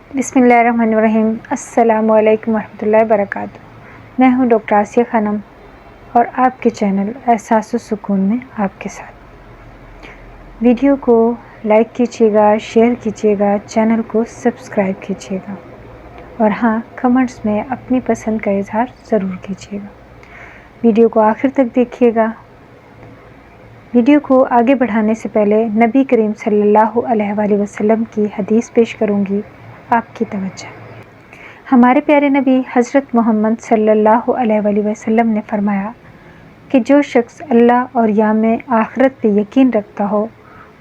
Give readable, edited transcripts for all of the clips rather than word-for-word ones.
बिस्मिल्लाहिर्रहमानिर्रहीम। अस्सलामु अलैकुम वरहमतुल्लाहि वबरकातुहू। मैं हूँ डॉक्टर आसिया खानम और आपके चैनल एहसास सुकून में आपके साथ। वीडियो को लाइक कीजिएगा, शेयर कीजिएगा, चैनल को सब्सक्राइब कीजिएगा और हाँ, कमेंट्स में अपनी पसंद का इजहार ज़रूर कीजिएगा। वीडियो को आखिर तक देखिएगा। वीडियो को आगे बढ़ाने से पहले नबी करीम सल्लल्लाहु अलैहि वसल्लम की हदीस पेश करूँगी, आपकी तवज्जो। हमारे प्यारे नबी हज़रत मोहम्मद सल्लल्लाहु अलैहि वसल्लम ने फरमाया कि जो शख्स अल्लाह और याम आखिरत पे यकीन रखता हो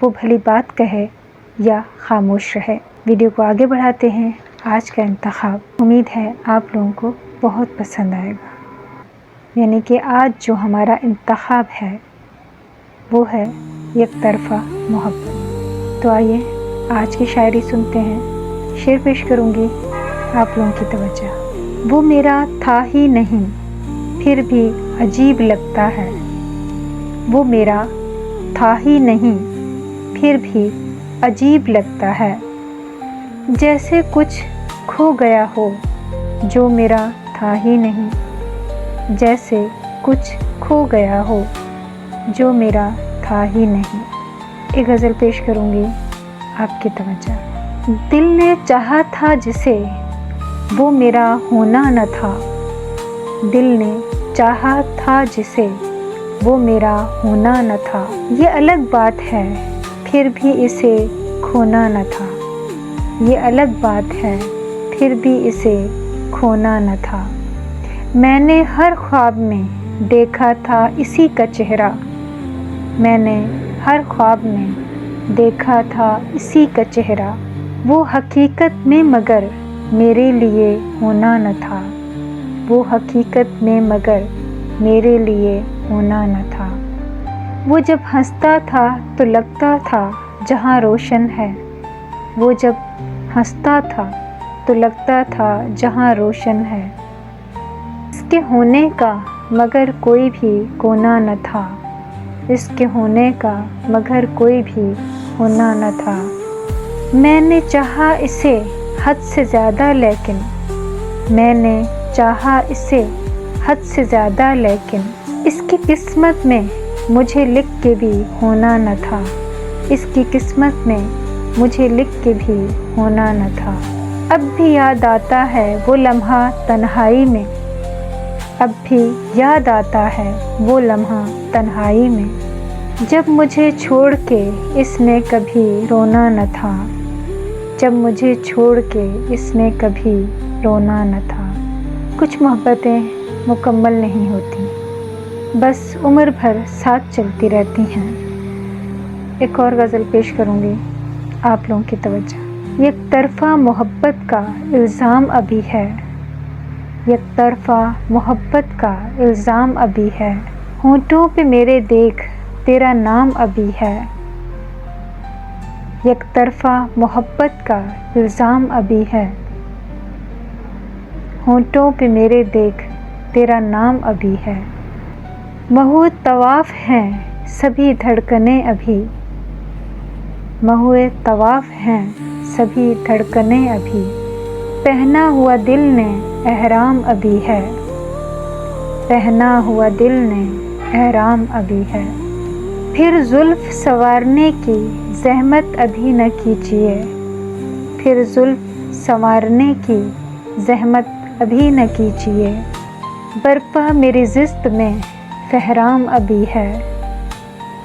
वो भली बात कहे या खामोश रहे। वीडियो को आगे बढ़ाते हैं। आज का इंतखाब उम्मीद है आप लोगों को बहुत पसंद आएगा। यानी कि आज जो हमारा इंतखाब है वो है एक तरफ़ा मोहब्बत। तो आइए आज की शायरी सुनते हैं। शेर पेश करूँगी, आप लोगों की तवज्जो। वो मेरा था ही नहीं फिर भी अजीब लगता है। वो मेरा था ही नहीं फिर भी अजीब लगता है। जैसे कुछ खो गया हो जो मेरा था ही नहीं। जैसे कुछ खो गया हो जो मेरा था ही नहीं। एक गज़ल पेश करूँगी, आपकी तवज्जो। दिल ने चाहा था जिसे वो मेरा होना न था। दिल ने चाहा था जिसे वो मेरा होना न था। ये अलग बात है फिर भी इसे खोना न था। ये अलग बात है फिर भी इसे खोना न था। मैंने हर ख्वाब में देखा था इसी का चेहरा। मैंने हर ख्वाब में देखा था इसी का चेहरा। वो हकीकत में मगर मेरे लिए होना न था। वो हकीकत में मगर मेरे लिए होना न था। वो जब हंसता था तो लगता था जहाँ रोशन है। वो जब हंसता था तो लगता था जहाँ रोशन है। इसके होने का मगर कोई भी कोना न था। इसके होने का मगर कोई भी होना न था। मैंने चाहा इसे हद से ज़्यादा लेकिन मैंने चाहा इसे हद से ज़्यादा लेकिन इसकी किस्मत में मुझे लिख के भी होना न था। इसकी किस्मत में मुझे लिख के भी होना न था। अब भी याद आता है वो लम्हा तन्हाई में। अब भी याद आता है वो लम्हा तन्हाई में जब मुझे छोड़ के इसने कभी रोना न था। जब मुझे छोड़ के इसने कभी रोना न था। कुछ मोहब्बतें मुकम्मल नहीं होती, बस उम्र भर साथ चलती रहती हैं। एक और गज़ल पेश करूँगी, आप लोगों की तवज्जो। एक तरफ़ा मोहब्बत का इल्ज़ाम अभी है। एक तरफ़ा मोहब्बत का इल्ज़ाम अभी है। होंठों पे मेरे देख तेरा नाम अभी है। एक तरफ़ा मोहब्बत का इल्ज़ाम अभी है। होंठों पे मेरे देख तेरा नाम अभी है। महुए तवाफ़ हैं सभी धड़कनें अभी। महुए तवाफ़ हैं सभी धड़कनें अभी। पहना हुआ दिल ने एहराम अभी है। पहना हुआ दिल ने एहराम अभी है। फिर जुल्फ़ संवारने की ज़हमत अभी न कीजिए। फिर जुल्फ़ संवारने की ज़हमत अभी न कीजिए। बरपा मेरी ज़िस्त में कहराम अभी है।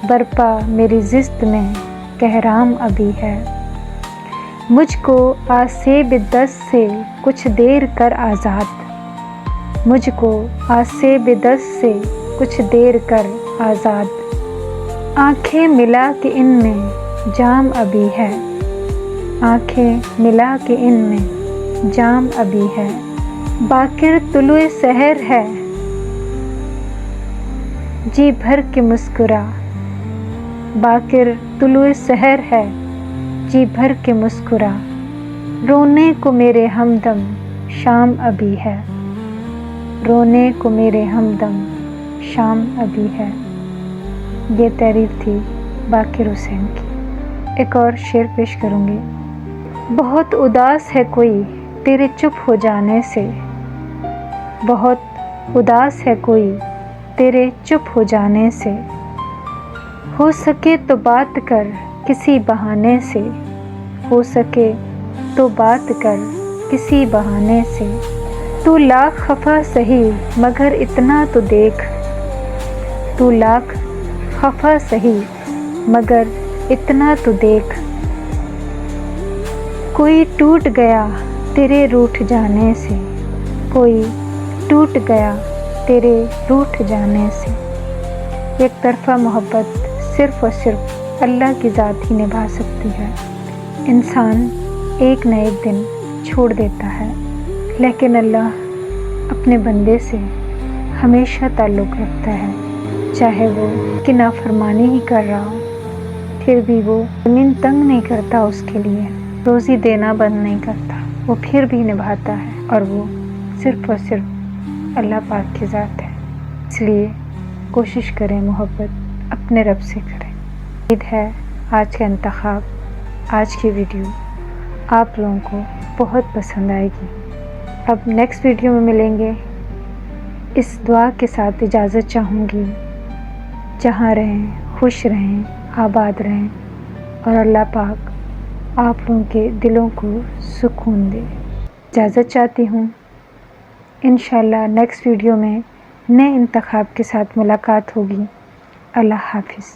बरपा मेरी ज़िस्त में कहराम अभी है। मुझको आसेब दस्त से कुछ देर कर आज़ाद। मुझको आसेब दस्त से कुछ देर कर आज़ाद। आँखें मिला के इनमें जाम अभी है। आँखें मिला के इनमें जाम अभी है। बाकिर तुलुए सहर है जी भर के मुस्कुरा। बाकिर तुलुए सहर है जी भर के मुस्कुरा। रोने को मेरे हमदम शाम अभी है। रोने को मेरे हमदम शाम अभी है। ये तहरीर थी बाकिर हुसैन की। एक और शेर पेश करूँगी। بہت اداس ہے کوئی تیرے چپ ہو جانے سے، بہت اداس ہے کوئی تیرے چپ ہو جانے سے، ہو سکے تو بات کر کسی بہانے سے، ہو سکے تو بات کر کسی بہانے سے، تو لاکھ خفا سہی مگر اتنا تو دیکھ، تو لاکھ خفا سہی مگر اتنا تو دیکھ، کوئی ٹوٹ گیا تیرے روٹھ جانے سے، کوئی ٹوٹ گیا تیرے روٹھ جانے سے۔ ایک طرفہ محبت صرف اور صرف اللہ کی ذات ہی نبھا سکتی ہے۔ انسان ایک نہ ایک دن چھوڑ دیتا ہے، لیکن اللہ اپنے بندے سے ہمیشہ تعلق رکھتا ہے، چاہے وہ کہ نافرمانی ہی کر رہا ہو، پھر بھی وہ زمین تنگ نہیں کرتا، اس کے لیے روزی دینا بند نہیں کرتا، وہ پھر بھی نبھاتا ہے، اور وہ صرف اور صرف اللہ پاک کی ذات ہے۔ اس لیے کوشش کریں محبت اپنے رب سے کریں۔ امید ہے آج کا انتخاب، آج کی ویڈیو آپ لوگوں کو بہت پسند آئے گی۔ اب نیکسٹ ویڈیو میں ملیں گے، اس دعا کے ساتھ اجازت چاہوں گی، جہاں رہیں خوش رہیں، آباد رہیں، اور اللہ پاک آپ لوگوں کے دلوں کو سکون دے۔ اجازت چاہتی ہوں، انشاءاللہ نیکسٹ ویڈیو میں نئے انتخاب کے ساتھ ملاقات ہوگی۔ اللہ حافظ۔